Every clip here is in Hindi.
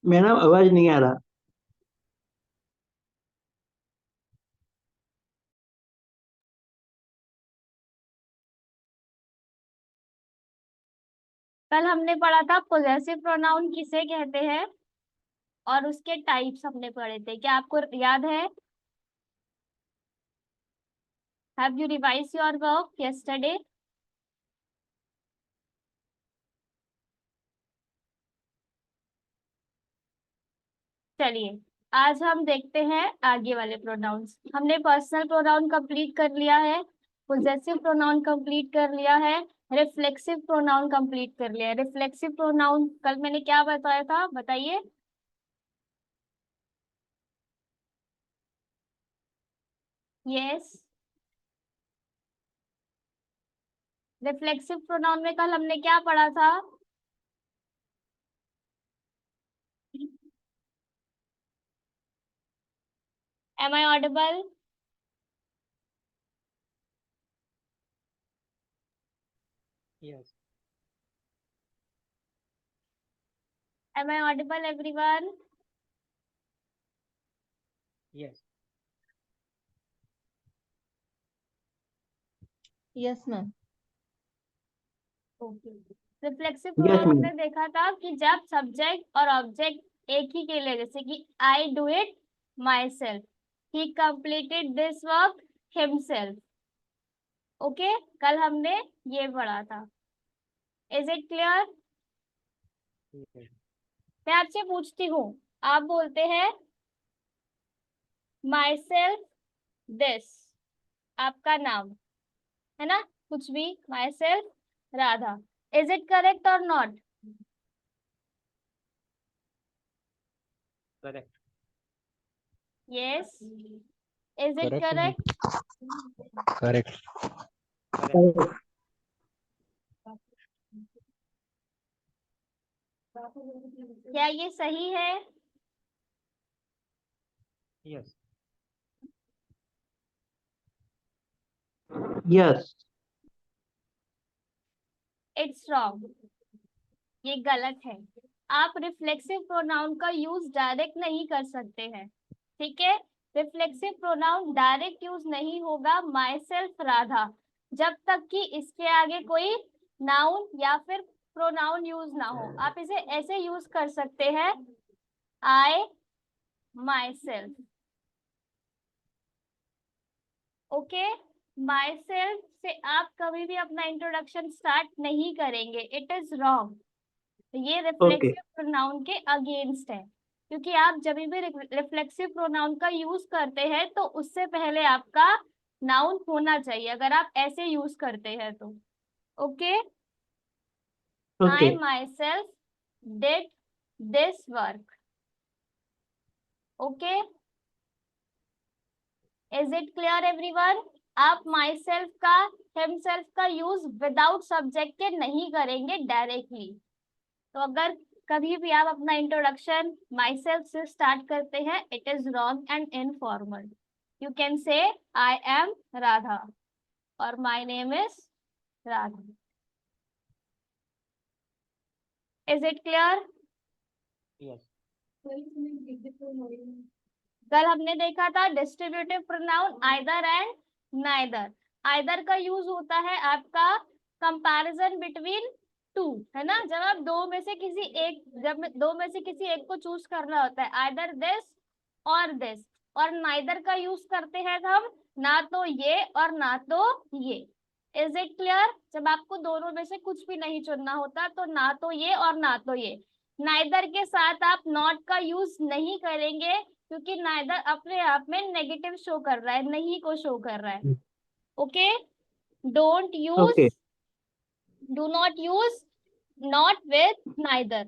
मैडम आवाज नहीं आ रहा। कल हमने पढ़ा था पोजेसिव प्रोनाउन किसे कहते हैं और उसके टाइप्स हमने पढ़े थे, क्या आपको याद है? Have you revise your work yesterday? चलिए आज हम देखते हैं आगे वाले प्रोनाउंस। हमने पर्सनल प्रोनाउन कंप्लीट कर लिया है, पोजेसिव प्रोनाउन कंप्लीट कर लिया है, रिफ्लेक्सिव प्रोनाउन कंप्लीट कर लिया है। रिफ्लेक्सिव प्रोनाउन कल मैंने क्या बताया था, बताइए। यस, रिफ्लेक्सिव प्रोनाउन में कल हमने क्या पढ़ा था? Am I audible? Yes. Am I audible everyone? Yes. Yes ma'am. Okay. Reflexive yes pronoun ma'am. हमने देखा था कि जब सब्जेक्ट और ऑब्जेक्ट एक ही के लिए, जैसे कि I do it my self, he completed this work himself. Okay, कल हमने ये पढ़ा था। Is it clear? मैं आपसे पूछती हूँ, आप बोलते हैं माई सेल्फ दिस, आपका नाम है ना, कुछ भी, myself Radha. Is it correct और not? Correct. Yes, is it correct ma'am. Correct? Correct. Correct. क्या ये सही है? यस। यस। इट्स रॉन्ग, ये गलत है। आप रिफ्लेक्सिव प्रोनाउन का यूज डायरेक्ट नहीं कर सकते हैं, ठीक है? रिफ्लेक्सिव प्रोनाउन डायरेक्ट यूज नहीं होगा माई सेल्फ राधा, जब तक कि इसके आगे कोई नाउन या फिर प्रोनाउन यूज ना हो। आप इसे ऐसे यूज कर सकते हैं, I myself. Okay, myself से आप कभी भी अपना इंट्रोडक्शन स्टार्ट नहीं करेंगे, इट इज रॉन्ग। ये ओके। रिफ्लेक्सिव प्रोनाउन के अगेंस्ट है, क्योंकि आप जब भी रिफ्लेक्सिव प्रोनाउन का यूज करते हैं तो उससे पहले आपका नाउन होना चाहिए, अगर आप ऐसे यूज करते हैं तो। Okay, okay. I my self did this work. Okay, is it clear everyone? आप माई सेल्फ का, हिमसेल्फ का यूज विदाउट सब्जेक्ट के नहीं करेंगे डायरेक्टली। तो अगर कभी भी आप अपना इंट्रोडक्शन माई सेल्फ से स्टार्ट करते हैं, it is wrong and informal. You can say I am Radha और my name is Radha. Is it clear? Yes. कल हमने देखा था distributive pronoun either and neither. Either का यूज होता है आपका कंपैरिजन बिटवीन टू, है ना, जब आप दो में से किसी एक, जब दो में से किसी एक को चूज करना होता है, आइदर दिस और दिस। और नाइदर का यूज करते हैं हम ना तो ये और ना तो ये। Is it clear? जब आपको दोनों में से कुछ भी नहीं चुनना होता तो ना तो ये और ना तो ये। नाइदर के साथ आप नॉट का यूज नहीं करेंगे, क्योंकि नाइदर अपने आप में नेगेटिव शो कर रहा है, नहीं को शो कर रहा है। Okay, don't okay. Use, do not use not with neither,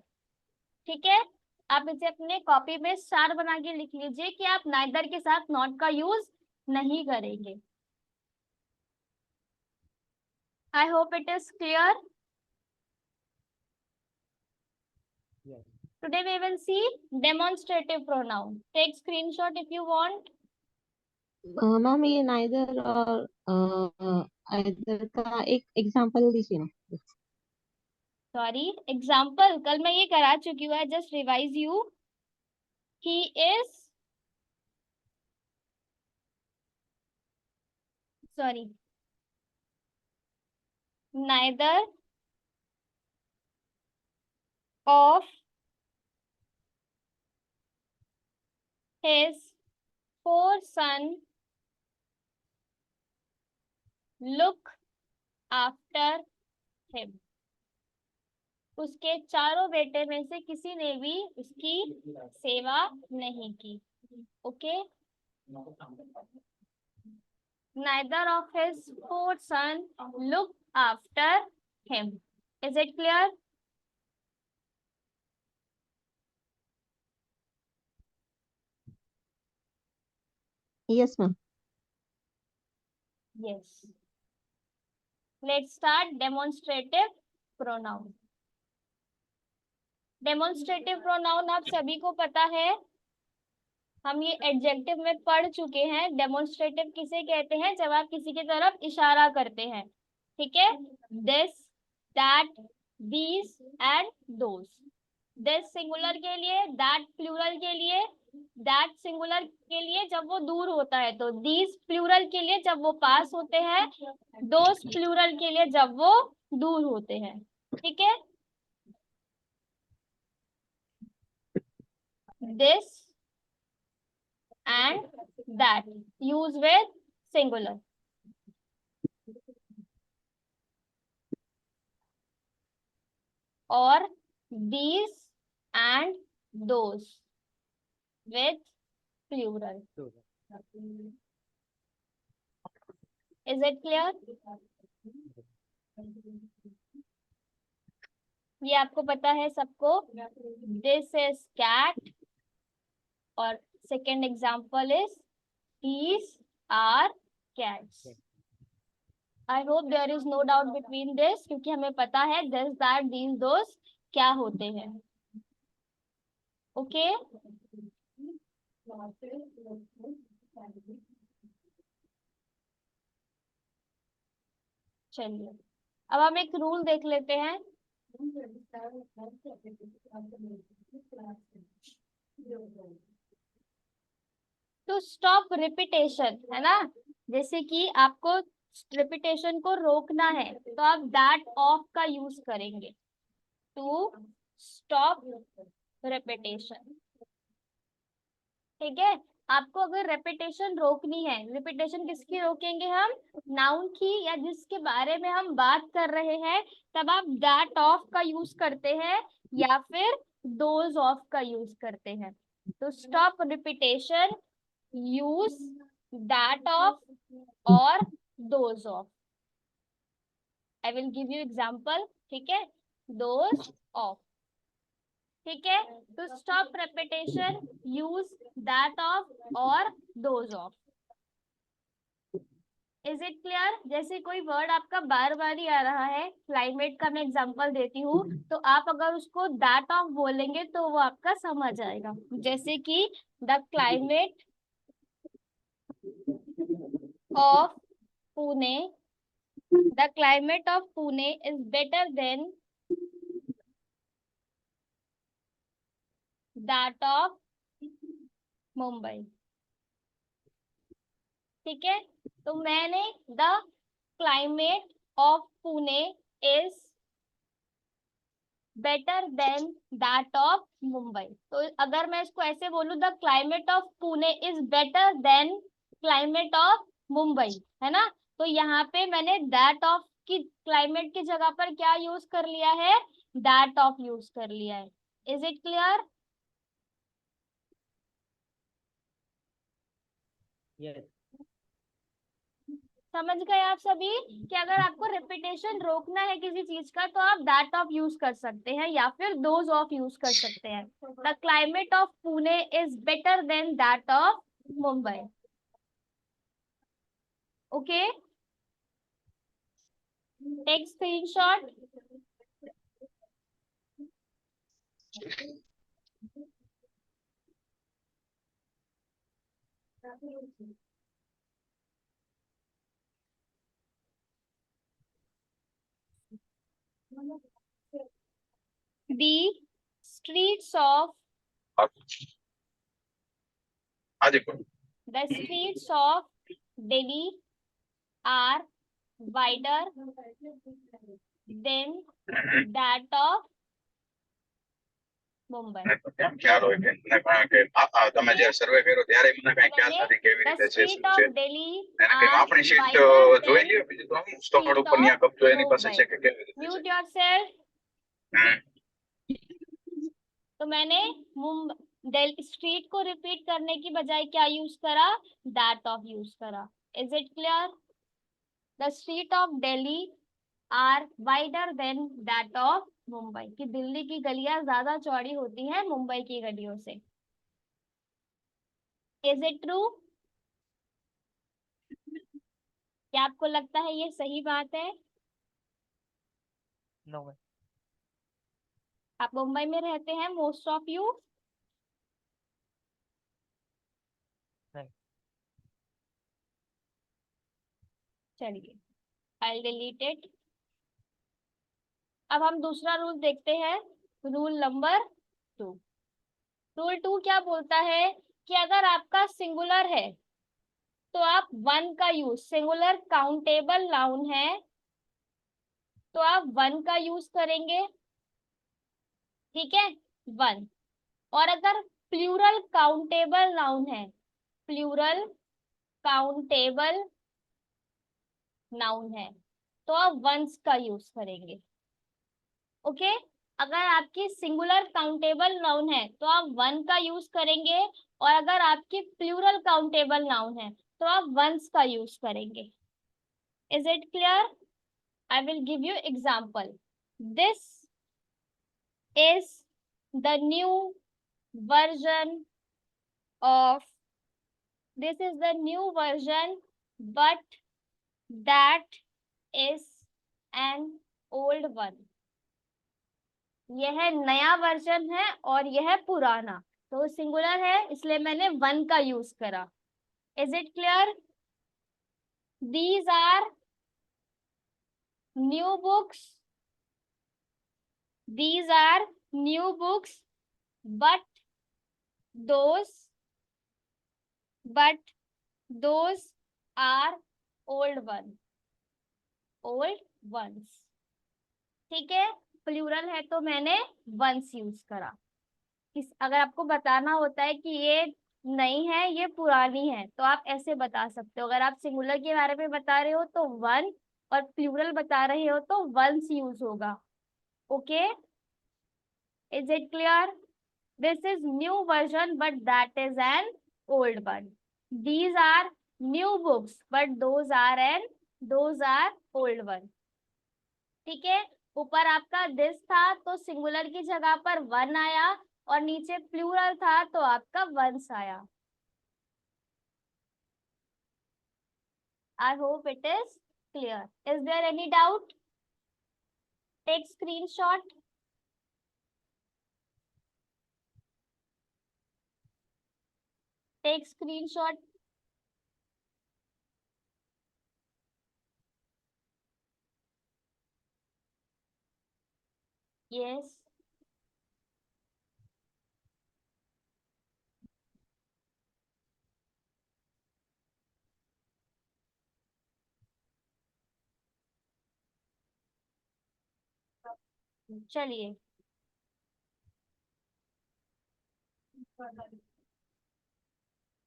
ठीक है? आप इसे अपने कॉपी में स्टार बना के लिख लीजिए कि आप नाइदर के साथ नॉट का यूज नहीं करेंगे। I hope it is clear. Yes. Today we will see demonstrative pronoun. Take screenshot if you want. Ma'am ये नाइदर और आइदर का एक एग्जांपल दीजिए ना। Sorry, example कल मैं ये करा चुकी हूँ, just revise you. he is, sorry, neither of his 4 sons look after him. उसके चारों बेटे में से किसी ने भी उसकी सेवा नहीं की. Okay, neither of his 4 sons look after him. Is it clear? Yes, ma'am. Yes. Let's start demonstrative pronoun. Demonstrative pronoun आप सभी को पता है, हम ये एडजेक्टिव में पढ़ चुके हैं. डेमोन्स्ट्रेटिव किसे कहते हैं? जब आप किसी की तरफ इशारा करते हैं. ठीक है, this, that, these and those. This singular के लिए, दैट प्लूरल के लिए, दैट सिंगुलर के लिए जब वो दूर होता है तो, दीज प्लूरल के लिए जब वो पास होते हैं, दोज प्लूरल के लिए जब वो दूर होते हैं. ठीक है, this and that use with singular. Or these and those with plural. Is it clear? ये आपको पता है सबको. This is cat और second example is these are cats. I hope there is no doubt between this, क्योंकि हमें पता है this, that, these, those क्या होते हैं. ओके, चलिए अब हम एक रूल देख लेते हैं. टू स्टॉप रिपीटेशन, है ना, जैसे कि आपको रिपीटेशन को रोकना है तो आप दैट ऑफ का यूज करेंगे. To stop repetition. ठीक है, आपको अगर रेपिटेशन रोकनी है, रेपिटेशन किसकी रोकेंगे हम? नाउन की, या जिसके बारे में हम बात कर रहे हैं, तब आप दैट ऑफ का यूज करते हैं या फिर दोज ऑफ का यूज करते हैं. तो stop repetition, use that of और those of. I will give you example. ठीक है, दोज ऑफ. ठीक है, तो stop repetition, use that of और those of. Is it clear? जैसे कोई वर्ड आपका बार बार ही आ रहा है, क्लाइमेट का मैं एग्जांपल देती हूँ, तो आप अगर उसको दैट ऑफ बोलेंगे तो वो आपका समझ आएगा. जैसे कि the climate of Pune, the climate of Pune is better than that of Mumbai. ठीक है, तो मैंने the climate of Pune is better than that of Mumbai. तो अगर मैं इसको ऐसे बोलूं, the climate of Pune is better then climate of Mumbai, है ना, तो यहाँ पे मैंने दैट ऑफ की क्लाइमेट की जगह पर क्या यूज कर लिया है? दैट ऑफ यूज कर लिया है. Is it clear? Yes. समझ गए आप सभी कि अगर आपको रिपीटेशन रोकना है किसी चीज का तो आप दैट ऑफ यूज कर सकते हैं या फिर दोज ऑफ यूज कर सकते हैं. The climate of Pune is better than that of Mumbai. Okay, take screenshot. The streets of हाँ जी बोलो। The streets of Delhi are wider than that of Mumbai. મને તો કેમ ખ્યાલ હોય કે મને પણ કે તમે જ્યારે સર્વે કર્યો ત્યારે મને કઈ ખ્યાલ मैंने નથી કેવી The રીતે છે street શું છે of Delhi એને કઈ are માપણી શીટ wider જોઈ than લ્યો બીજું તો હું સ્થળ street ઉપર ન્યા of કબજો એની પાસે Mumbai. છે કે કેવી રીતે છે Mute yourself. હમ. तो मैंने दिल्ली स्ट्रीट को रिपीट करने की बजाय क्या यूज करा, दैट ऑफ यूज करा. Is it clear? The street of Delhi are wider than that of Mumbai, कि दिल्ली की गलियां ज्यादा चौड़ी होती हैं मुंबई की गलियों से. Is it true? क्या आपको लगता है ये सही बात है? नो वे. आप मुंबई में रहते हैं मोस्ट ऑफ यू? नहीं. चलिए, आई डिलीट इट. अब हम दूसरा रूल देखते हैं, रूल नंबर 2. रूल 2 क्या बोलता है कि अगर आपका सिंगुलर है तो आप वन का यूज, सिंगुलर काउंटेबल नाउन है तो आप वन का यूज करेंगे, ठीक है, वन. और अगर प्लूरल काउंटेबल नाउन है, प्लूरल काउंटेबल नाउन है तो आप वंस का यूज करेंगे. ओके अगर आपकी सिंगुलर काउंटेबल नाउन है तो आप वन का यूज करेंगे, और अगर आपकी प्लूरल काउंटेबल नाउन है तो आप वंस का यूज करेंगे. Is it clear? I will give you example. This is the new version of, this is the new version but that is an old one. यह नया वर्जन है और यह पुराना, तो सिंगुलर है इसलिए मैंने वन का यूज करा. Is it clear? These are new books, these are new books but those are old ones. ठीक है, प्लूरल है तो मैंने वंस यूज करा. अगर आपको बताना होता है कि ये नई है ये पुरानी है तो आप ऐसे बता सकते हो. अगर आप सिंगुलर के बारे में बता रहे हो तो वन, और प्लूरल बता रहे हो तो वंस यूज होगा. Okay is it clear? This is new version but that is an old one. These are new books but those are old one. ठीक है, ऊपर आपका this था तो सिंगुलर की जगह पर वन आया, और नीचे प्लूरल था तो आपका वंस आया. I hope it is clear. Is there any doubt? Take screenshot. Take screenshot. Yes. चलिए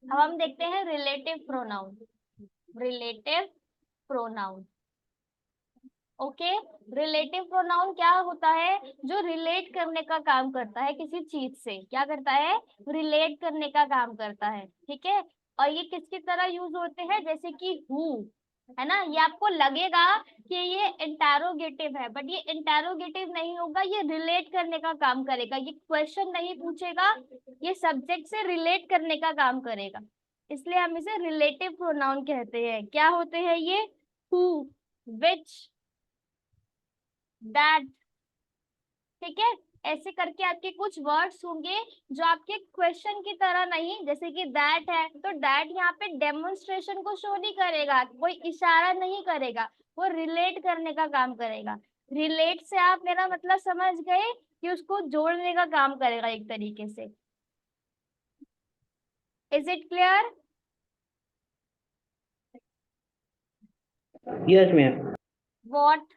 अब हम देखते हैं relative pronoun. Relative pronoun. Okay relative pronoun क्या होता है? जो रिलेट करने का काम करता है किसी चीज से. क्या करता है? रिलेट करने का काम करता है. ठीक है, और ये किसकी तरह यूज होते हैं? जैसे कि हु है ना, ये आपको लगेगा कि ये इंटेरोगेटिव है बट ये इंटेरोगेटिव नहीं होगा, ये रिलेट करने का काम करेगा. ये क्वेश्चन नहीं पूछेगा, ये सब्जेक्ट से रिलेट करने का काम करेगा, इसलिए हम इसे रिलेटिव प्रोनाउन कहते हैं. क्या होते हैं ये? Who, which, that. ठीक है, ऐसे करके आपके कुछ वर्ड्स होंगे जो आपके क्वेश्चन की तरह नहीं, जैसे कि दैट है तो दैट यहाँ पे डेमोन्स्ट्रेशन को शो नहीं करेगा, कोई इशारा नहीं करेगा, वो रिलेट करने का काम करेगा. रिलेट से आप मेरा मतलब समझ गए कि उसको जोड़ने का काम करेगा एक तरीके से. Is it clear? Yes ma'am. What,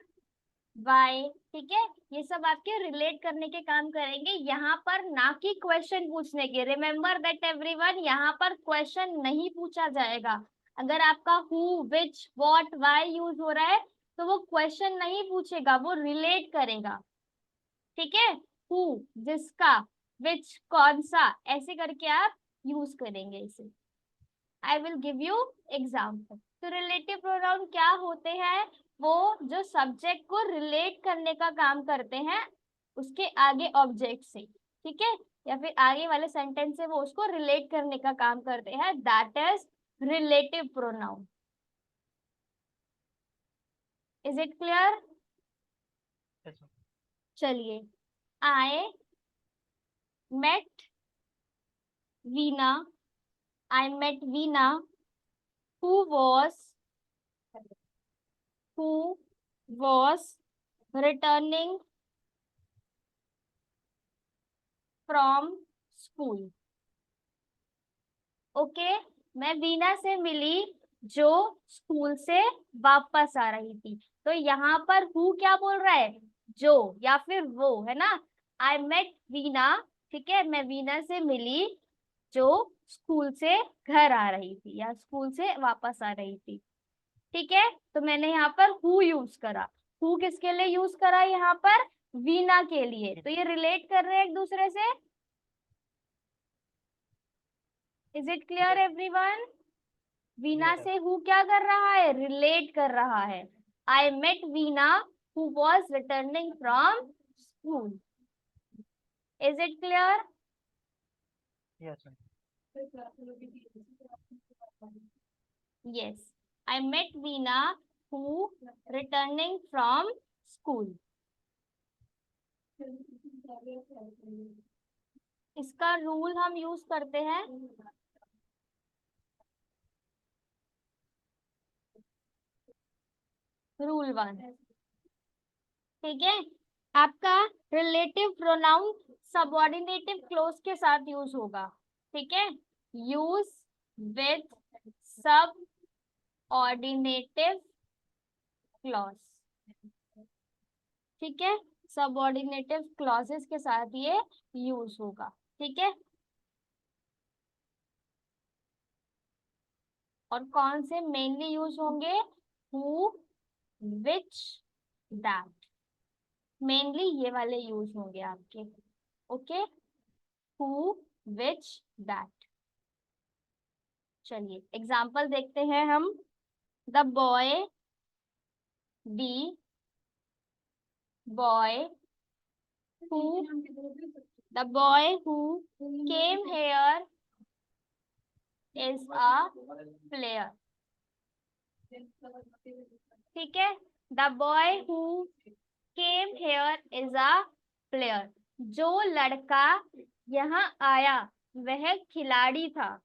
why, ठीक है, ये सब आपके रिलेट करने के काम करेंगे यहाँ पर, ना कि क्वेश्चन पूछने के। रिमेम्बर दैट एवरीवन, यहाँ पर क्वेश्चन नहीं पूछा जाएगा। अगर आपका who, which, what, why use हो रहा है तो वो क्वेश्चन नहीं पूछेगा, वो रिलेट करेगा। ठीक है, हु जिसका, विच कौन सा, ऐसे करके आप यूज करेंगे इसे। आई विल गिव यू एग्जाम्पल। तो रिलेटिव प्रोनाउन क्या होते हैं? वो जो सब्जेक्ट को रिलेट करने का काम करते हैं उसके आगे ऑब्जेक्ट से, ठीक है, या फिर आगे वाले सेंटेंस से वो उसको रिलेट करने का काम करते हैं, that is relative pronoun. Is it clear? Yes, ma'am. चलिए, I met Veena, I met Veena who was returning from school. Okay, मैं वीना से मिली जो स्कूल से वापस आ रही थी। तो यहाँ पर हु क्या बोल रहा है? जो या फिर वो, है ना। आई मेट वीना, ठीक है, मैं वीना से मिली जो स्कूल से घर आ रही थी या स्कूल से वापस आ रही थी। ठीक है, तो मैंने यहाँ पर हु यूज करा। हु किसके लिए यूज करा? यहाँ पर वीना के लिए। तो ये रिलेट कर रहे हैं एक दूसरे से। Is it clear everyone? Veena Yes. से हु क्या कर रहा है? रिलेट कर रहा है। I met Veena who was returning from school. Is it clear? Yes, ma'am. Yes, I met Veena who returning from school. इसका रूल हम यूज करते हैं। रूल 1, ठीक है, आपका रिलेटिव प्रोनाउन सबऑर्डिनेटिव क्लोज के साथ यूज होगा। ठीक है, यूज विथ सब ऑर्डिनेटिव क्लॉज। ठीक है, सबऑर्डिनेटिव क्लॉजेस के साथ ये यूज होगा। ठीक है, और कौन से मेनली यूज होंगे? हु, विच, दैट, मेनली ये वाले यूज होंगे आपके। Okay, who, which, that. चलिए एग्जाम्पल देखते हैं हम। The boy, the boy who, the boy who came here is a player. ठीक है, the boy who came here is a player. जो लड़का यहाँ आया वह खिलाड़ी था।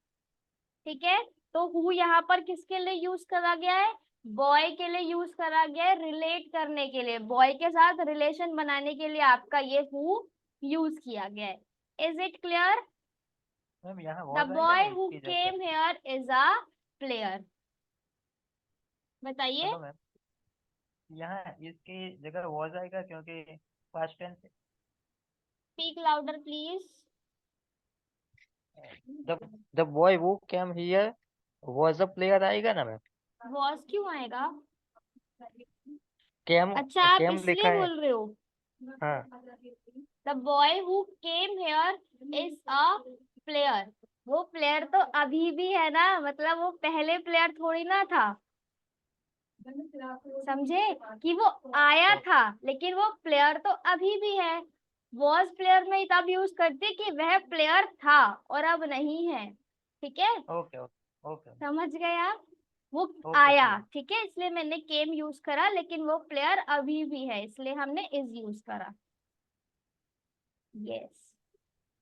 ठीक है, तो हु यहाँ पर किसके लिए यूज करा गया है? बॉय के लिए यूज करा गया है, रिलेट करने के लिए, बॉय के साथ रिलेशन बनाने के लिए आपका ये हु यूज किया गया है। Is it clear? मैम यहाँ द was आएगा बॉय ना हु इसकी जगह? Came here is a player. बताइए। हेलो मैम, यहाँ इसकी जगह was आएगा क्योंकि past tense. Speak louder please. The boy who came here was a player आएगा ना मैम? वॉज क्यों आएगा? Came अच्छा, आप came इसलिए लिखा है। बोल रहे हो? हाँ, the boy who came here is a player. वो प्लेयर तो अभी भी है ना, मतलब वो पहले प्लेयर थोड़ी ना था। समझे कि वो आया था लेकिन वो प्लेयर तो अभी भी है। वॉज प्लेयर में तब यूज करते कि वह प्लेयर था और अब नहीं है। ठीक है, ओके ओके ओके समझ गए आप? वो ओके आया, clear. ठीक है, इसलिए मैंने केम यूज करा, लेकिन वो प्लेयर अभी भी है इसलिए हमने इज यूज करा। Yes,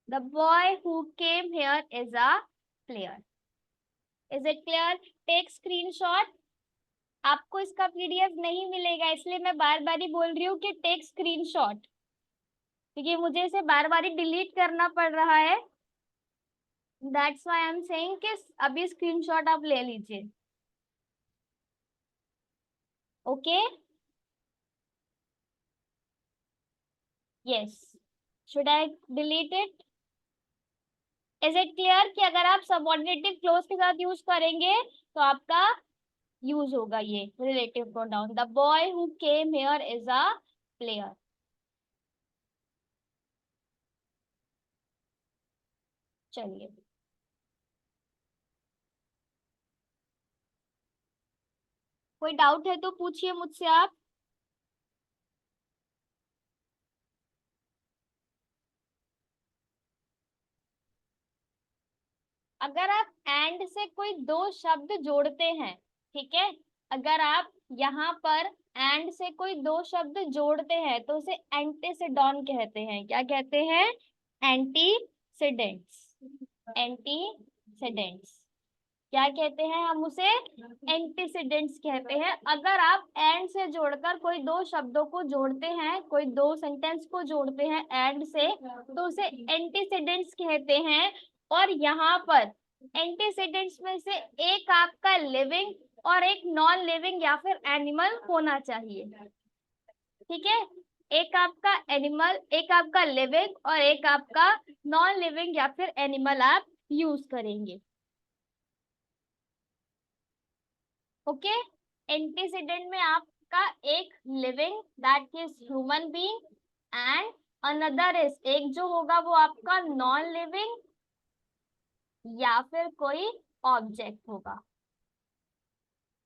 the boy who came here is a player. Is it clear? Take screenshot. आपको इसका पीडीएफ नहीं मिलेगा इसलिए मैं बार बार ही बोल रही हूँ कि टेक स्क्रीनशॉट, क्योंकि मुझे इसे बार बार ही डिलीट करना पड़ रहा है। That's why I am saying कि अभी स्क्रीनशॉट आप ले लीजिए। Okay, yes, should I delete it? Is it clear कि अगर आप सबऑर्डिनेटिव क्लोज के साथ यूज करेंगे तो आपका यूज होगा ये relative pronoun. The boy who came here is a player. चलिए, कोई डाउट है तो पूछिए मुझसे आप। अगर आप एंड से कोई दो शब्द जोड़ते हैं, ठीक है, अगर आप यहाँ पर एंड से कोई दो शब्द जोड़ते हैं तो उसे एंटीसिडॉन कहते हैं। क्या कहते हैं? एंटीसिडेंट्स। एंटीसिडेंट्स क्या कहते हैं? हम उसे एंटीसिडेंट्स कहते हैं। अगर आप एंड से जोड़कर कोई दो शब्दों को जोड़ते हैं, कोई दो सेंटेंस को जोड़ते हैं एंड से, तो उसे एंटीसिडेंट्स कहते हैं। और यहाँ पर एंटीसिडेंट्स में से एक आपका लिविंग और एक नॉन लिविंग या फिर एनिमल होना चाहिए। ठीक है, एक आपका एनिमल, एक आपका लिविंग और एक आपका नॉन लिविंग या फिर एनिमल आप यूज करेंगे। ओके, एंटीसीडेंट में आपका एक living that is human being and another is, एक जो होगा वो आपका नॉन लिविंग या फिर कोई ऑब्जेक्ट होगा।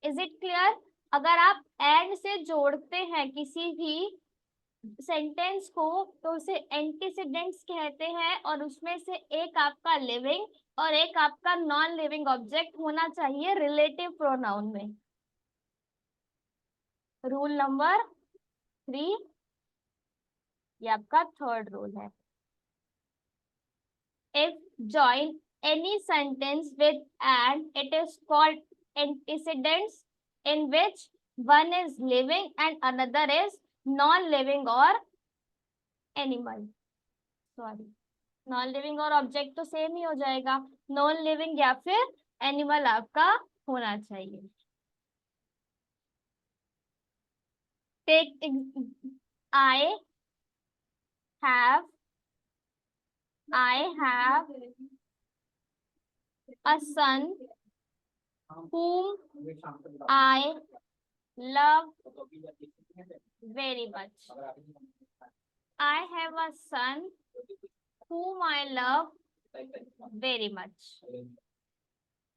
Is it clear? अगर आप एंड से जोड़ते हैं किसी भी सेंटेंस को तो उसे एंटीसीडेंट्स कहते हैं और उसमें से एक आपका लिविंग और एक आपका नॉन लिविंग ऑब्जेक्ट होना चाहिए रिलेटिव प्रोनाउन में। रूल नंबर 3, ये आपका थर्ड रूल है। If join any sentence with and it is called antecedents in which one is living and another is non living और एनिमल। सॉरी, नॉन लिविंग और ऑब्जेक्ट तो सेम ही हो जाएगा, नॉन लिविंग या फिर एनिमल आपका होना चाहिए। Take I have, I have a son whom I love very much. I have a son whom I love very much.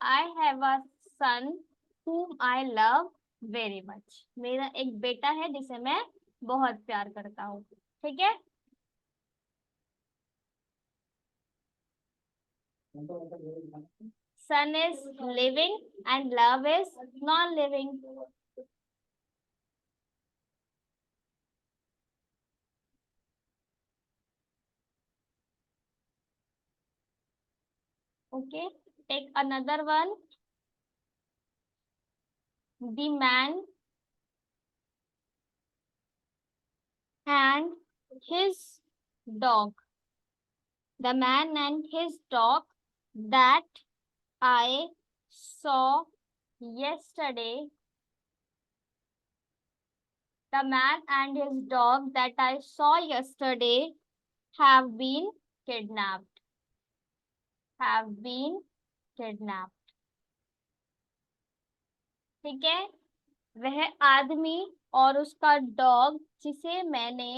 I have a son whom I love very much. मेरा एक बेटा है जिसे मैं बहुत प्यार करता हूँ। ठीक है, son is living and love is non-living. Okay, take another one. The man and his dog. The man and his dog that I saw yesterday. The man and his dog that I saw yesterday have been kidnapped. Have been kidnapped. ठीक है, वह आदमी और उसका डॉग जिसे मैंने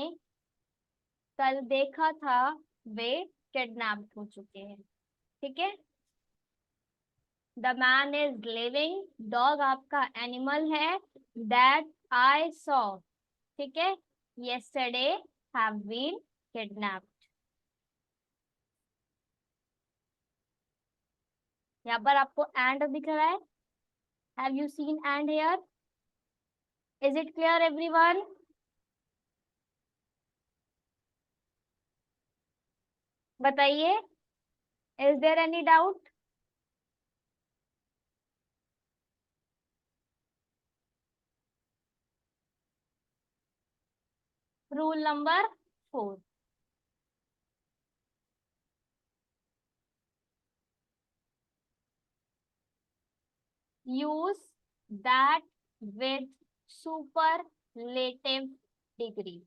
कल देखा था वे किडनैप हो चुके हैं। ठीक है, the man is living, dog आपका एनिमल है, दैट आई सॉ, ठीक है, yesterday have been kidnapped. यहाँ पर आपको एंड दिख रहा है, have you seen and here? Is it clear everyone? बताइए, is there any doubt? Rule number 4, use that with superlative degree.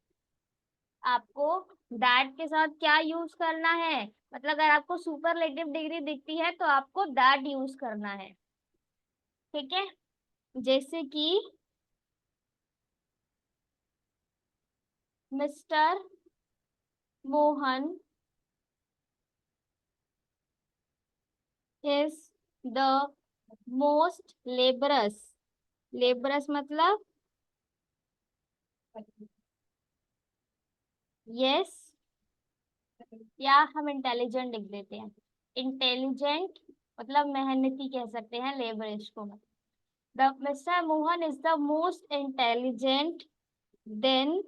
आपको दैट के साथ क्या यूज करना है, मतलब अगर आपको सुपरलेटिव डिग्री दिखती है तो आपको दैट यूज करना है। ठीक है, जैसे कि mister Mohan is the most labours. Labours मतलब यस, या हम इंटेलिजेंट लिख देते हैं। इंटेलिजेंट मतलब मेहनती कह सकते हैं लेबरस को। The mister Mohan is the most intelligent then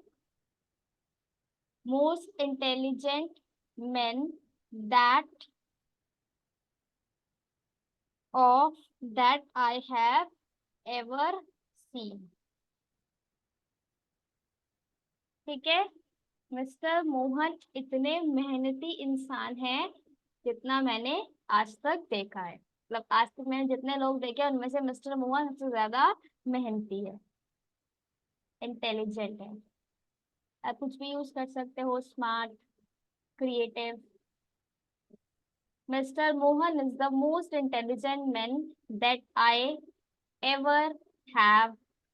most intelligent men that of that I have ever seen। ठीक है, मिस्टर मोहन इतने मेहनती इंसान हैं जितना मैंने आज तक देखा है। मतलब आज तक मैंने जितने लोग देखे उनमें से मिस्टर मोहन सबसे ज्यादा मेहनती है, इंटेलिजेंट है। आप कुछ भी यूज कर सकते हो, smart, creative. Mr. Mohan is the most intelligent man that I ever have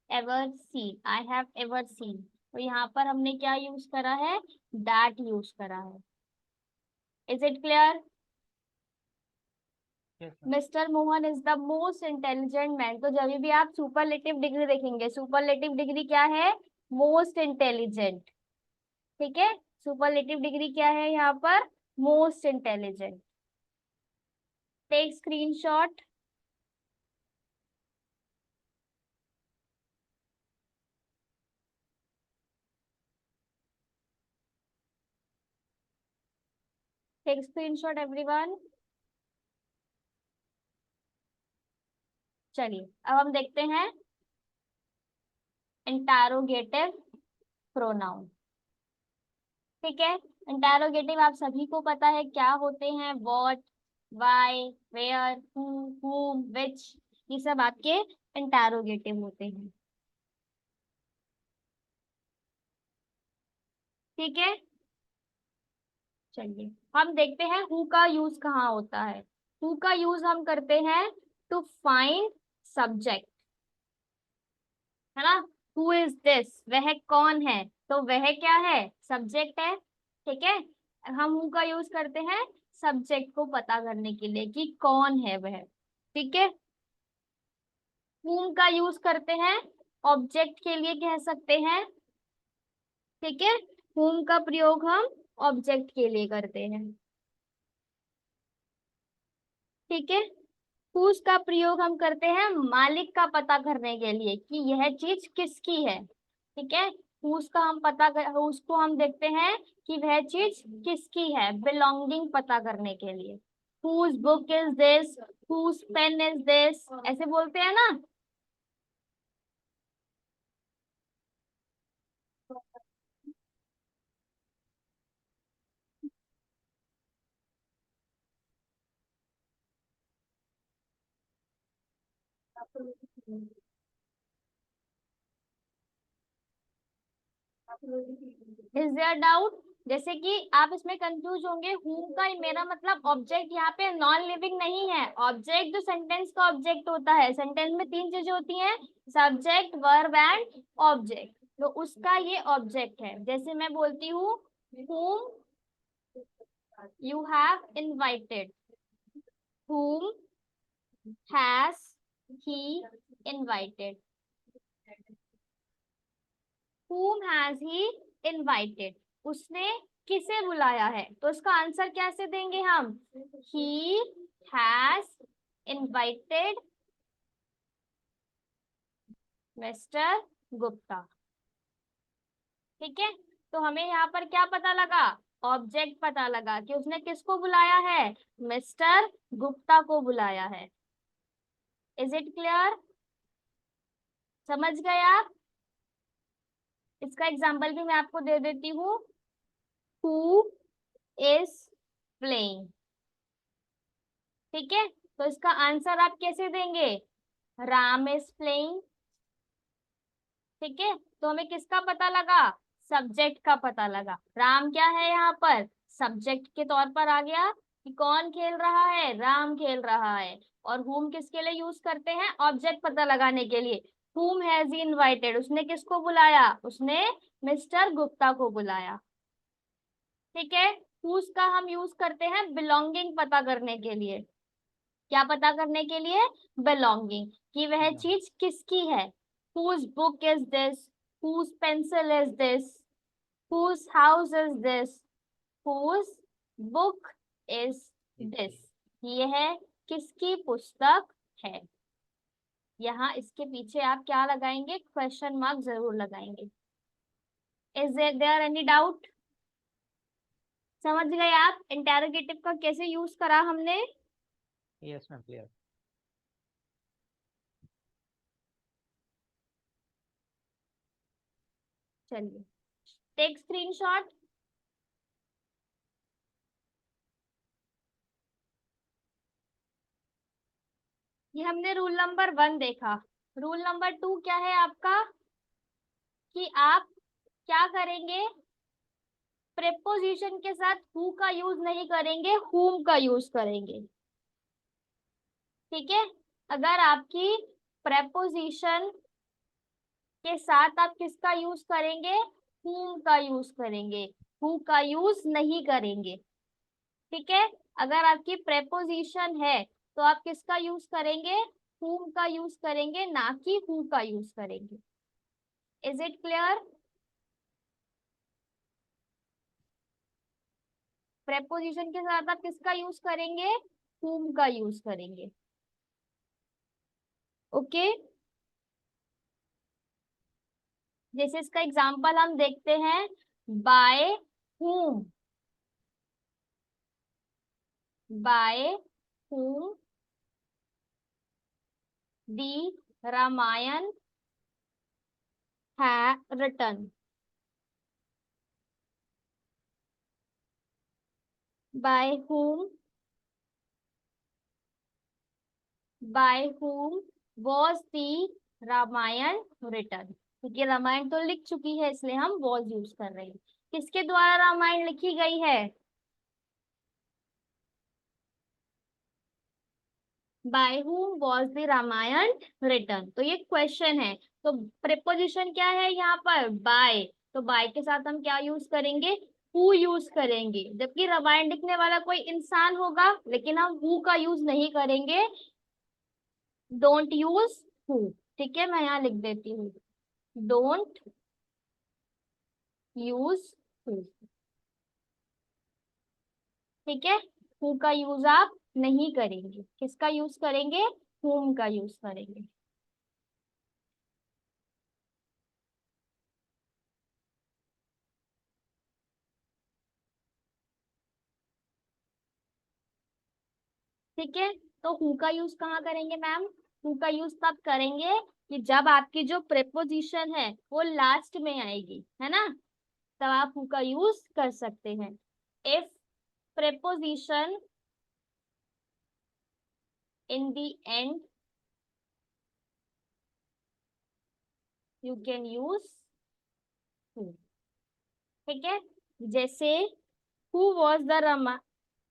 ever seen। I have ever seen। तो यहाँ पर हमने क्या यूज करा है, that यूज करा है। Is it clear? Yes ma'am. Mr. Mohan is the most intelligent man। तो जब भी आप सुपरलेटिव डिग्री देखेंगे, सुपरलेटिव डिग्री क्या है, मोस्ट इंटेलिजेंट। ठीक है, सुपरलेटिव डिग्री क्या है यहाँ पर, most intelligent. Take screenshot. Take screenshot everyone. चलिए अब हम देखते हैं इंटरोगेटिव प्रोनाउन। ठीक है, इंटरोगेटिव आप सभी को पता है क्या होते हैं, what, why, where, who, whom, which, ये सब आपके इंटरोगेटिव होते हैं। ठीक है, चलिए हम देखते हैं हु का यूज कहाँ होता है। हु का यूज हम करते हैं टू फाइंड सब्जेक्ट, है ना। हु इज दिस, वह कौन है, तो वह क्या है, सब्जेक्ट है। ठीक है, हम हु का यूज करते हैं सब्जेक्ट को पता करने के लिए कि कौन है वह। ठीक है, whom का यूज करते हैं ऑब्जेक्ट के लिए कह सकते हैं। ठीक है, whom का प्रयोग हम ऑब्जेक्ट के लिए करते हैं। ठीक है, whose का प्रयोग हम करते हैं मालिक का पता करने के लिए कि यह चीज किसकी है। ठीक है, whose का हम उसको हम देखते हैं कि वह चीज किसकी है, बिलोंगिंग पता करने के लिए। whose book is this, whose pen is this, ऐसे बोलते हैं ना। Is there doubt? जैसे कि आप इसमें कंफ्यूज होंगे, हूम का मेरा मतलब ऑब्जेक्ट यहाँ पे नॉन लिविंग नहीं है। ऑब्जेक्ट जो सेंटेंस का ऑब्जेक्ट होता है, सेंटेंस में तीन चीजें होती हैं, सब्जेक्ट, वर्ब एंड ऑब्जेक्ट। तो उसका ये ऑब्जेक्ट है। जैसे मैं बोलती हूँ whom you have invited, whom has he invited, whom has he invited, उसने किसे बुलाया है। तो इसका आंसर कैसे देंगे हम, he has invited mister Gupta. ठीक है, तो हमें यहाँ पर क्या पता लगा, ऑब्जेक्ट पता लगा कि उसने किसको बुलाया है, मिस्टर गुप्ता को बुलाया है। Is it clear? समझ गए आप? इसका एग्जाम्पल भी मैं आपको दे देती हूँ। Who is playing. ठीक है, तो इसका आंसर आप कैसे देंगे, राम इज प्लेइंग। ठीक है, तो हमें किसका पता लगा? सब्जेक्ट का पता लगा। राम क्या है यहाँ पर? सब्जेक्ट के तौर पर आ गया कि कौन खेल रहा है, राम खेल रहा है। और whom किसके लिए यूज करते हैं? ऑब्जेक्ट पता लगाने के लिए। whom has he invited, उसने किसको बुलाया? उसने मिस्टर गुप्ता को बुलाया। ठीक है, whose का हम यूज करते हैं बिलोंगिंग पता करने के लिए। क्या पता करने के लिए? बिलोंगिंग, कि वह चीज किसकी है। whose book is this, whose pencil is this, whose house is this, whose book is this, यह किसकी पुस्तक है। यहाँ इसके पीछे आप क्या लगाएंगे? क्वेश्चन मार्क जरूर लगाएंगे। Is there any doubt? समझ गए आप इंटेरोगेटिव का कैसे यूज करा हमने? Yes ma'am, clear. चलिए, टेक स्क्रीनशॉट। ये हमने रूल नंबर 1 देखा। रूल नंबर 2 क्या है आपका? कि आप क्या करेंगे? प्रेपोजिशन के साथ हु का यूज नहीं करेंगे, whom का यूज करेंगे। ठीक है, अगर आपकी प्रेपोजिशन के साथ आप किसका यूज करेंगे? whom का यूज करेंगे, who का यूज नहीं करेंगे। ठीक है, अगर आपकी प्रेपोजिशन है तो आप किसका यूज करेंगे? whom का यूज करेंगे, ना कि who का यूज करेंगे। Is it clear? प्रेपोजिशन के साथ आप किसका यूज करेंगे? whom का यूज करेंगे। ओके, जैसे इसका एग्जांपल हम देखते हैं। बाय whom, बाय whom दी रामायण है written, by whom, by whom was the Ramayan written। क्योंकि रामायण तो लिख चुकी है इसलिए हम was यूज कर रहे हैं। किसके द्वारा रामायण लिखी गई है? by whom was the Ramayan written, तो ये क्वेश्चन है। तो प्रेपोजिशन क्या है यहाँ पर? by, तो by के साथ हम क्या यूज करेंगे? who यूज करेंगे। जबकि रामायण लिखने वाला कोई इंसान होगा, लेकिन हम who का यूज नहीं करेंगे। Don't use who। ठीक है, मैं यहाँ लिख देती हूँ, डोंट यूज who। ठीक है, who का यूज आप नहीं करेंगे। किसका यूज करेंगे? whom का यूज करेंगे। ठीक है, तो हु का यूज कहाँ करेंगे मैम? हु का यूज तब करेंगे कि जब आपकी जो प्रेपोजिशन है वो लास्ट में आएगी, है ना, तब आप हु का यूज कर सकते हैं। If preposition in the end, you can use who. ठीक है, जैसे who was the Rama,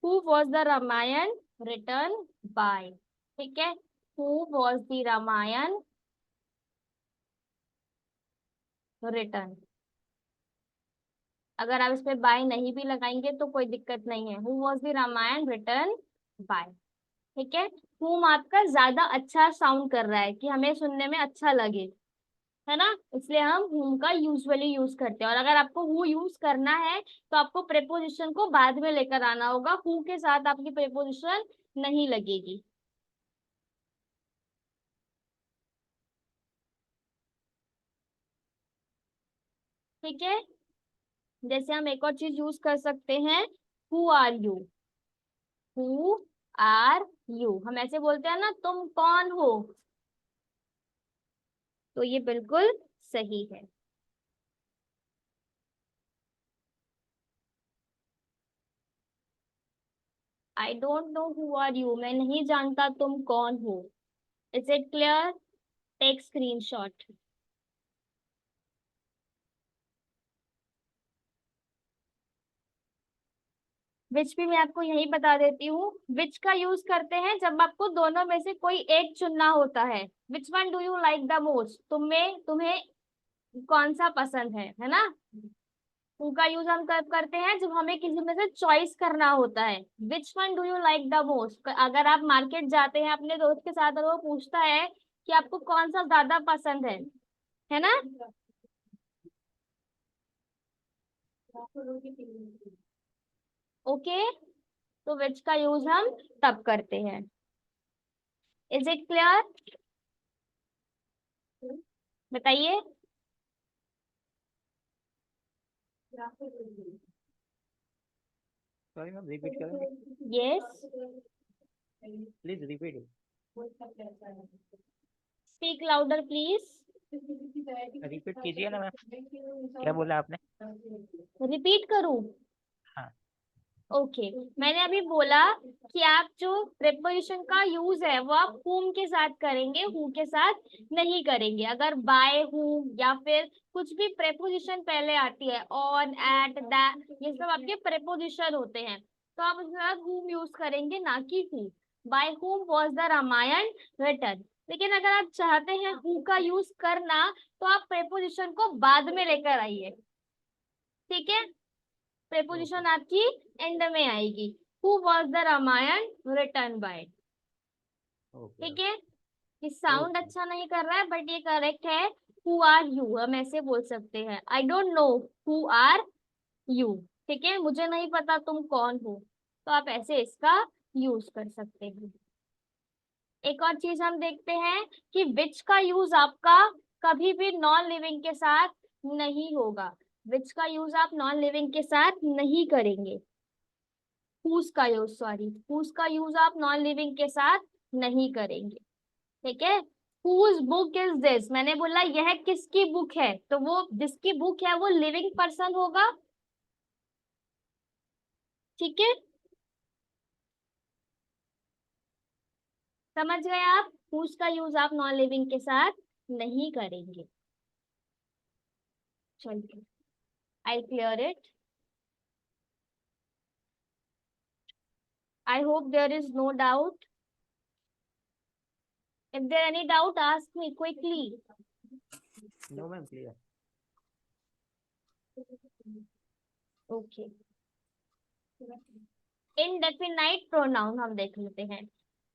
who was the Ramayana return by. ठीक है, who was the Ramayana return. अगर आप इसमें बाय नहीं भी लगाएंगे तो कोई दिक्कत नहीं है। Who was the Ramayana return by. ठीक है, हुम आपका ज्यादा अच्छा साउंड कर रहा है कि हमें सुनने में अच्छा लगे, है ना, इसलिए हम हुम का यूजुअली यूज करते हैं। और अगर आपको हु यूज करना है तो आपको प्रेपोजिशन को बाद में लेकर आना होगा, हु के साथ आपकी प्रेपोजिशन नहीं लगेगी। ठीक है, जैसे हम एक और चीज यूज कर सकते हैं, who are you. Who are you, हम ऐसे बोलते हैं ना, तुम कौन हो, तो ये बिल्कुल सही है। I don't know who are you, मैं नहीं जानता तुम कौन हो। Is it clear? Take screenshot. विच भी मैं आपको यही बता देती हूँ। विच का यूज करते हैं जब आपको दोनों में से कोई एक चुनना होता है। Which one do you like the most, तुम्हें कौन सा पसंद है ना। उनका यूज हम कब करते हैं, जब हमें किसी में से चॉइस करना होता है। Which one do you like the most, अगर आप मार्केट जाते हैं अपने दोस्त के साथ और वो पूछता है कि आपको कौन सा ज्यादा पसंद है ना। ओके, तो विच का यूज हम तब करते हैं। Is it clear? बताइए। सॉरी मैम, रिपीट करेंगे yes, please, repeat. Speak louder please. Repeat कीजिए ना मैम, क्या बोला आपने? रिपीट करूं? हाँ। ओके, मैंने अभी बोला कि आप जो प्रेपोजिशन का यूज है वो आप whom के साथ करेंगे, who के साथ नहीं करेंगे। अगर by, whom या फिर कुछ भी प्रेपोजिशन पहले आती है, on, at, that, ये सब आपके प्रेपोजिशन होते हैं, तो आप उसके साथ whom यूज करेंगे, ना कि who। by whom was the Ramayan written। लेकिन अगर आप चाहते हैं who का यूज करना, तो आप प्रेपोजिशन को बाद में लेकर आइए, ठीक है। प्रेपोजिशन आपकी एंड में आएगी। Who was the Ramayana written by, ठीक है। ये साउंड अच्छा नहीं कर रहा है बट ये करेक्ट है। हु आर यू, हम ऐसे बोल सकते हैं। I don't know who are you, ठीक है, मुझे नहीं पता तुम कौन हो, तो आप ऐसे इसका यूज कर सकते हैं। एक और चीज हम देखते हैं कि विच का यूज आपका कभी भी नॉन लिविंग के साथ नहीं होगा। विच का यूज आप नॉन लिविंग के साथ नहीं करेंगे। whose का यूज, सॉरी, whose का यूज आप नॉन लिविंग के साथ नहीं करेंगे, ठीक है। whose book is this, मैंने बोला यह किसकी बुक है, तो वो जिसकी बुक है वो लिविंग पर्सन होगा, ठीक है। समझ गए आप? whose का यूज आप नॉन लिविंग के साथ नहीं करेंगे। चलिए, I clear it. I hope there is no doubt. If there any doubt, ask me quickly. No ma'am, clear. Okay. Indefinite pronoun हम देख लेते हैं।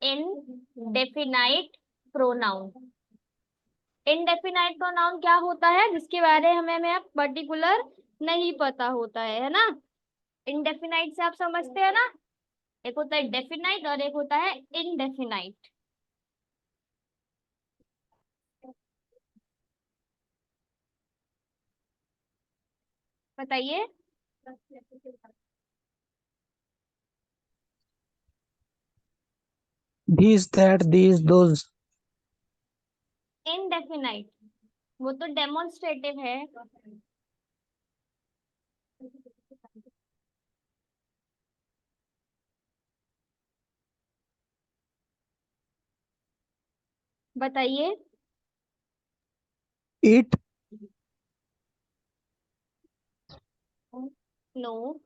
Indefinite pronoun, इनडेफिनाइट प्रोनाउन क्या होता है, जिसके बारे में पर्टिकुलर नहीं पता होता है ना। इनडेफिनाइट से आप समझते हैं ना, एक होता है डेफिनाइट और एक होता है इनडेफिनाइट। बताइए। These, that, these, those. Indefinite वो तो डेमोन्स्ट्रेटिव है। बताइए। It. No.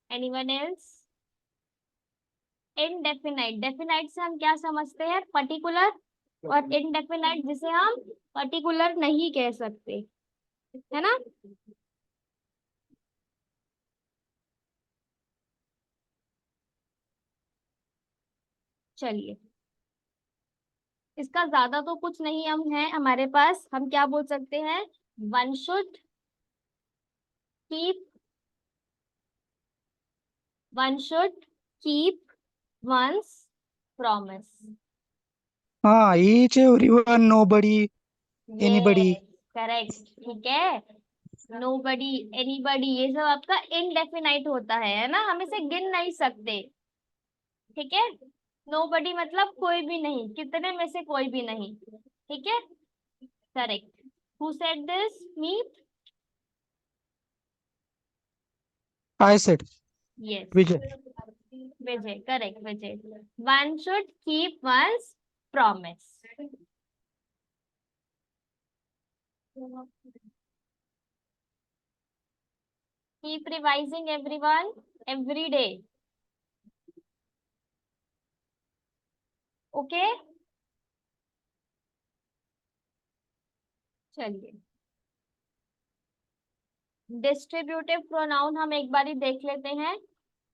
Anyone else? Indefinite, definite से हम क्या समझते हैं, पर्टिकुलर, और इनडेफिनाइट जिसे हम पर्टिकुलर नहीं कह सकते, है ना। चलिए, इसका ज्यादा तो कुछ नहीं हम है हमारे पास, हम क्या बोल सकते हैं, one should keep, one should keep once promise. हाँ, each, everyone, nobody, anybody. Correct, ठीक है। नोबडी, एनीबडी, ये सब आपका इनडेफिनाइट होता है ना, हम इसे गिन नहीं सकते, ठीक है। नोबडी मतलब कोई भी नहीं, कितने में से कोई भी नहीं, ठीक है। Correct. Who said this? Meet? I said, yes. Vijay. Vijay, correct Vijay. One should keep once promise. Keep revising everyone every day. Okay, चलिए डिस्ट्रीब्यूटिव प्रोनाउन हम एक बारी देख लेते हैं।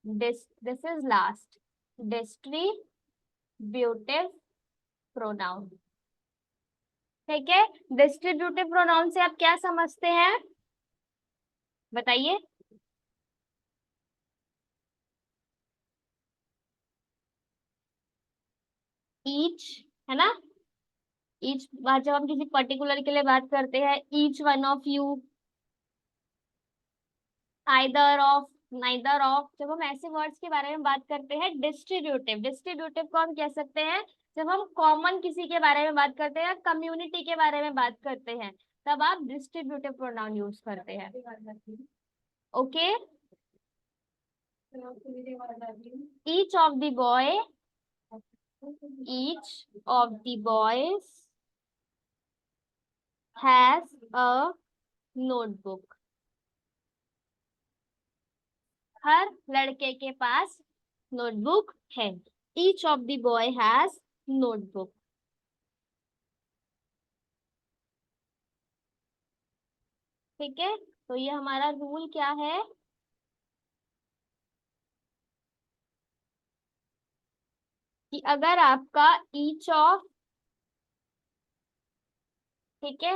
This is last distributive pronoun. ठीक है, डिस्ट्रीब्यूटिव प्रोनाउन से आप क्या समझते हैं बताइए। ईच, है ना, ईच बात जब हम किसी पर्टिकुलर के लिए बात करते हैं, each one of you, either of, neither of, जब हम ऐसे वर्ड्स के बारे में बात करते हैं डिस्ट्रीब्यूटिव, डिस्ट्रीब्यूटिव को हम कह सकते हैं जब हम कॉमन किसी के बारे में बात करते हैं, कम्युनिटी के बारे में बात करते हैं, तब आप डिस्ट्रीब्यूटिव प्रोनाउन यूज करते हैं। Okay, each of the boy, each of the boys has a notebook। हर लड़के के पास नोटबुक है। each of the boy has notebook। ठीक है, तो ये हमारा रूल क्या है कि अगर आपका each of, ठीक है,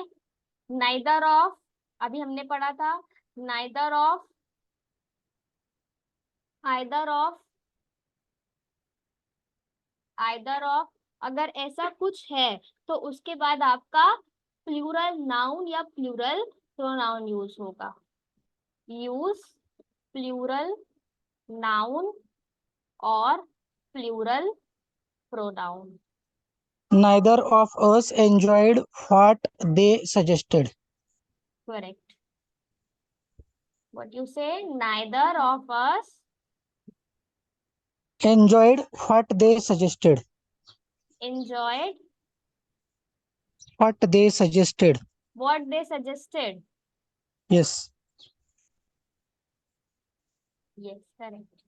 नाइदर ऑफ, अभी हमने पढ़ा था neither of, either of, either of, अगर ऐसा कुछ है तो उसके बाद आपका प्लूरल नाउन या प्लूरल प्रोनाउन यूज होगा। यूज प्लूरल नाउन और plural pronoun. Neither of us enjoyed what they suggested. Correct, what you say, neither of us Enjoyed what they suggested. enjoyed What they suggested. what they suggested। Yes. Yes correct.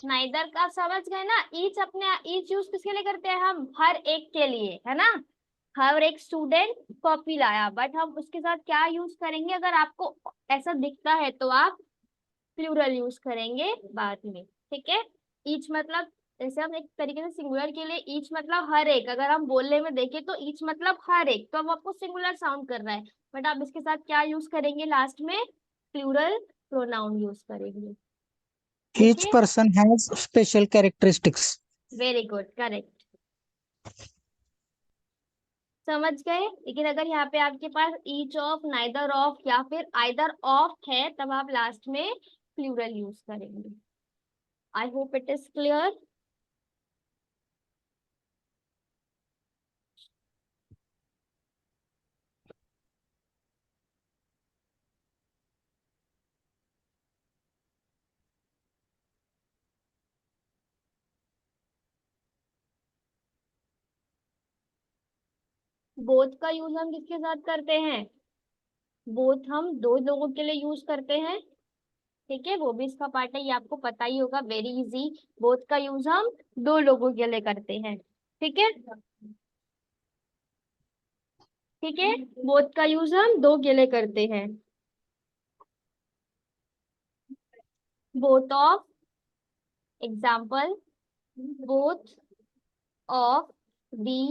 Neither का समझ गए ना, ईच अपने ईच यूज किसके लिए करते हैं हम, हर एक के लिए, है ना। हर एक स्टूडेंट कॉपी लाया, बट हम उसके साथ क्या यूज करेंगे, अगर आपको ऐसा दिखता है तो आप प्लूरल यूज करेंगे बाद में। ठीक है, ईच मतलब जैसे हम एक तरीके से सिंगुलर के लिए ईच मतलब हर एक, अगर हम बोलने में देखें तो ईच मतलब हर एक, तो अब आपको सिंगुलर साउंड कर रहा है, बट आप इसके साथ क्या यूज करेंगे लास्ट में, प्लूरल प्रोनाउन यूज करेंगे। Each person has special characteristics. Very good, correct, समझ गए। लेकिन अगर यहाँ पे आपके पास ईच ऑफ, नाइदर ऑफ या फिर आइदर ऑफ है, तब आप लास्ट में प्लूरल यूज करेंगे। I hope it is clear. Both का यूज हम किसके साथ करते हैं, बोथ हम दो लोगों के लिए यूज करते हैं। ठीक है, वो भी इसका पार्ट है, ये आपको पता ही होगा, वेरी इजी। बोथ का यूज हम दो लोगों के लिए करते हैं। ठीक है, ठीक है, बोथ का यूज हम दो के लिए करते हैं। Both of, example, both of the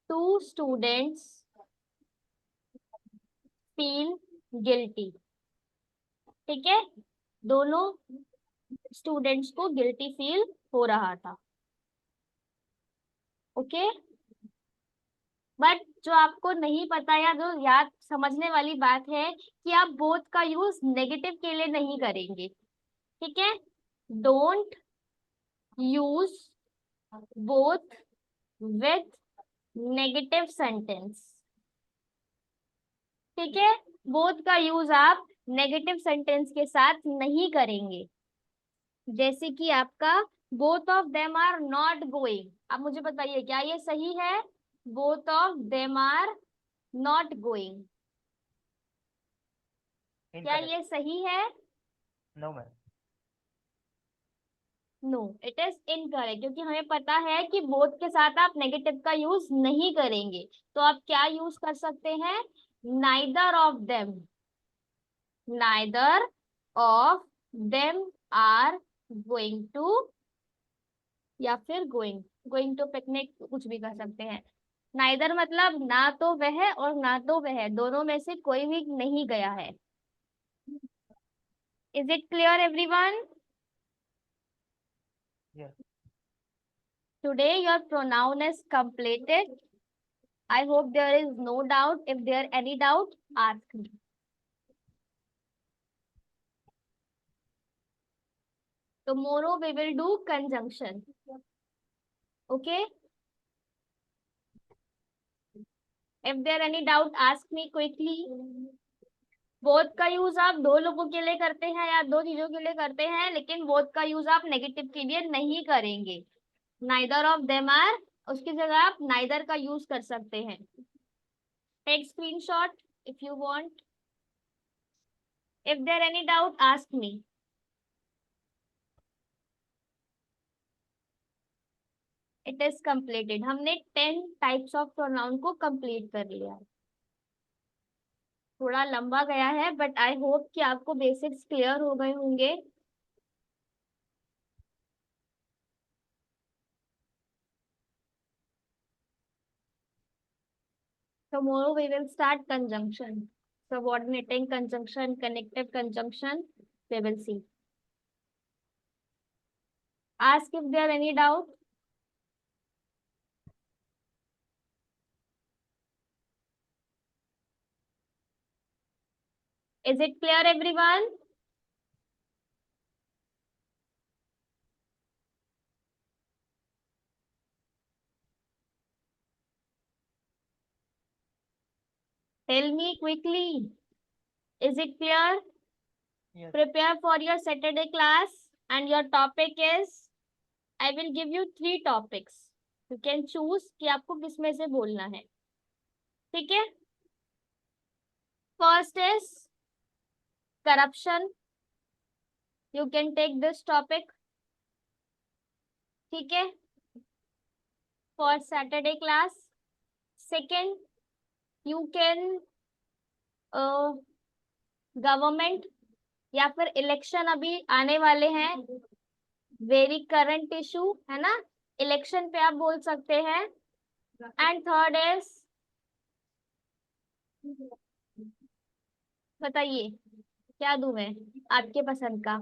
two students feel guilty। ठीक है, दोनों स्टूडेंट्स को गिल्टी फील हो रहा था। ओके, बट जो आपको नहीं पता या जो याद समझने वाली बात है कि आप बोथ का यूज नेगेटिव के लिए नहीं करेंगे। ठीक है, don't use both with negative sentence. ठीक है, बोथ का यूज आप नेगेटिव सेंटेंस के साथ नहीं करेंगे। जैसे कि आपका both of them are not going. अब मुझे बताइए क्या ये सही है? Both of them are not going, क्या इनकरेक्ट। ये सही है? No ma'am. No, it is incorrect, क्योंकि हमें पता है कि बोथ के साथ आप नेगेटिव का यूज नहीं करेंगे। तो आप क्या यूज कर सकते हैं? Neither of them, neither of them are going to, या फिर गोइंग टू पिकनिक, कुछ भी कर सकते हैं। नाइदर मतलब ना तो वह और ना तो वह, दोनों में से कोई भी नहीं गया है। Is it clear everyone? Yes. Today your pronoun is completed. I hope there is no doubt. If there any doubt, ask me. Tomorrow we will do conjunction. Okay? If there any doubt, ask me quickly. Both का यूज आप दो लोगों के लिए करते हैं या दो चीजों के लिए करते हैं, लेकिन बोथ का यूज आप नेगेटिव के लिए नहीं करेंगे। नाइदर ऑफ देम आर, उसकी जगह आप नाइदर का यूज कर सकते हैं। Take screenshot if you want. If there any doubt ask me. It is completed. हमने 10 टाइप्स ऑफ प्रोनाउन को कंप्लीट कर लिया है। थोड़ा लंबा गया है बट आई होप कि आपको बेसिक्स क्लियर हो गए होंगे। Tomorrow we will start conjunction, subordinating conjunction, connective conjunction. We will see. Ask if there any doubt. Is it clear, everyone? Tell me quickly. Is it clear? Yes. Prepare for your Saturday class, and your topic is, I will give you 3 topics. You can choose कि आपको किस में से बोलना है। ठीक है? First is corruption. You can take this topic. ठीक है? For Saturday class. Second, you can government या फिर इलेक्शन अभी आने वाले हैं, वेरी करंट इशू है ना, इलेक्शन पे आप बोल सकते हैं। एंड थर्ड इज, बताइए क्या दूं मैं आपके पसंद का?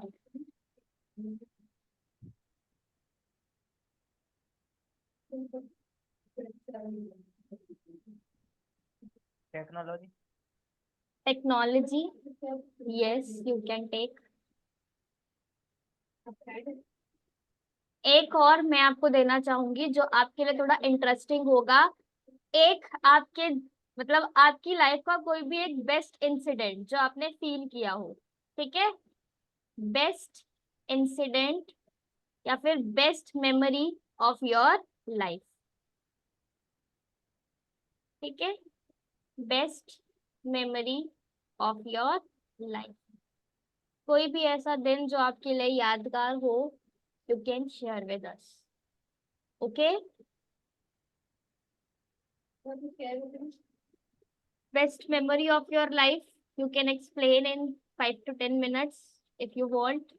Technology. Technology, yes you can take. एक और मैं आपको देना चाहूंगी जो आपके लिए थोड़ा इंटरेस्टिंग होगा। एक आपके मतलब आपकी लाइफ का कोई भी एक बेस्ट इंसिडेंट जो आपने फील किया हो, ठीक है? बेस्ट इंसिडेंट या फिर best memory of your life, ठीक है? Best memory of your life, कोई भी ऐसा दिन जो आपके लिए यादगार हो, you can share with us. Okay, best memory of your life you can explain in 5 to 10 minutes if you want.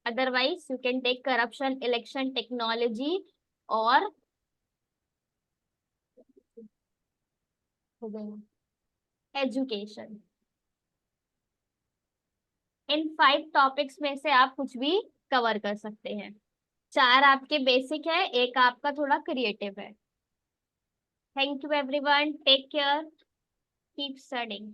Otherwise you can take corruption, election, technology or education. In 5 topics में से आप कुछ भी कवर कर सकते हैं। 4 आपके बेसिक है, एक आपका थोड़ा क्रिएटिव है। Thank you everyone, take care, keep studying.